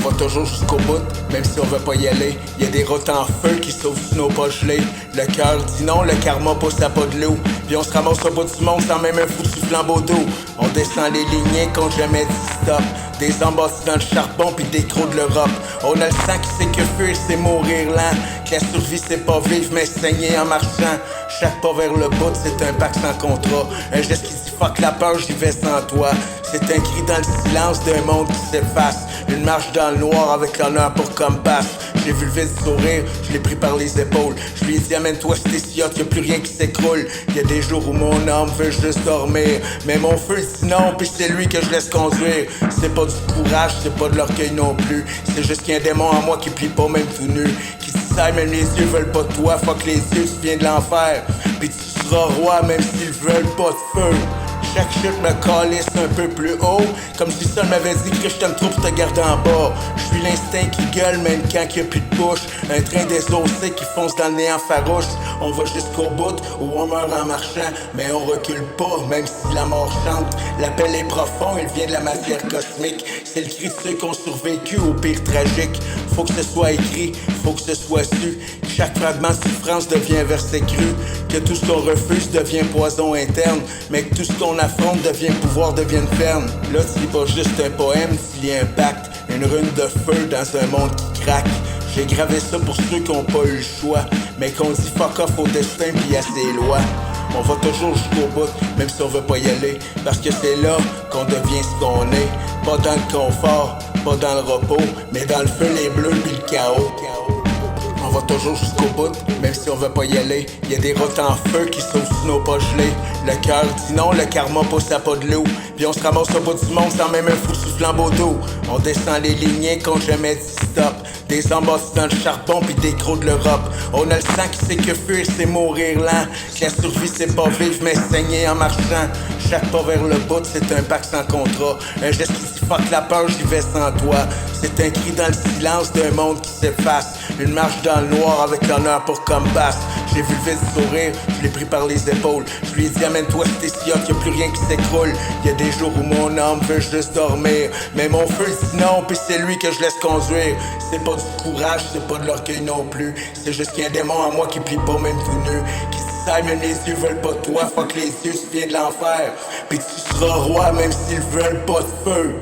va toujours jusqu'au bout, même si on veut pas y aller. Y'a des routes en feu qui sauvent sous nos pas gelés. Le cœur dit non, le karma pousse à pas de l'eau. Puis on se ramasse au bout du monde sans même un foutu flambeau d'eau. On descend les lignées qu'on jamais dit stop. Des embâtis dans le charbon pis des crocs de l'Europe. On a le sang qui sait que fuir c'est mourir lent. Que la survie c'est pas vivre mais saigner en marchant. Chaque pas vers le bout c'est un pacte sans contrat. Un geste qui dit fuck la peur j'y vais sans toi. C'est un cri dans le silence d'un monde qui s'efface. Une marche dans le noir avec l'honneur pour compass. J'ai vu le vide sourire, je l'ai pris par les épaules. Je lui ai dit amène-toi c'était si hot, y'a plus rien qui s'écroule. Y'a des jours où mon âme veut juste dormir. Mais mon feu dit non, pis c'est lui que je laisse conduire. C'est pas du courage, c'est pas de l'orgueil non plus. C'est juste qu'il y a un démon en moi qui plie pas même tout nu. Qui s'aille même les yeux veulent pas de toi. Fuck les yeux, tu viens de l'enfer. Pis tu seras roi même s'ils veulent pas de feu. Chaque chute me calisse un peu plus haut. Comme si ça m'avait dit que je t'aime trop pour te garder en bas. Je suis l'instinct qui gueule même quand qu'il y a plus de bouche. Un train désossé qui fonce dans le néant farouche. On va jusqu'au bout où on meurt en marchant. Mais on recule pas même si la mort chante. L'appel est profond, il vient de la matière cosmique. C'est le cri de ceux qui ont survécu au pire tragique. Faut que ce soit écrit, faut que ce soit su. Chaque fragment de souffrance devient verset cru. Que tout ce qu'on refuse devient poison interne. Mais que tout ce qu'on affronte devient pouvoir, devient ferme. Là tu lis pas juste un poème, tu lis un pacte. Une rune de feu dans un monde qui craque. J'ai gravé ça pour ceux qui ont pas eu le choix. Mais qu'on dit fuck off au destin pis à ses lois. On va toujours jusqu'au bout, même si on veut pas y aller. Parce que c'est là qu'on devient ce qu'on est. Pas dans le confort, pas dans le repos. Mais dans le feu, les bleus pis le chaos. On va toujours jusqu'au bout, même si on veut pas y aller. Y'a des routes en feu qui sauvent sous nos pas gelés. Le cœur dit non, le karma pousse à pas de l'eau. Puis on se ramasse au bout du monde sans même un foutu flambeau d'eau. On descend les lignées qu'on jamais dit stop. Des embâtis dans le charbon pis des crocs de l'Europe. On a le sang qui sait que fuir c'est mourir lent. Que la survie c'est pas vivre mais saigner en marchant. Chaque pas vers le bout c'est un pacte sans contrat. Un geste qui dit fuck la peur j'y vais sans toi. C'est un cri dans le silence d'un monde qui s'efface. Une marche dans le noir avec l'honneur pour compass. J'ai vu le vide sourire, je l'ai pris par les épaules. Je lui ai dit amène-toi c'était si hot, y'a plus rien qui s'écroule. Y'a des jours où mon âme veut juste dormir. Mais mon feu dit non, pis c'est lui que je laisse conduire. C'est pas du courage, c'est pas de l'orgueil non plus. C'est juste qu'il y a un démon en moi qui plie pas même tout nu. Qui s'aille même les yeux veulent pas de toi. Fuck les yeux, tu viens de l'enfer. Pis tu seras roi même s'ils veulent pas de feu.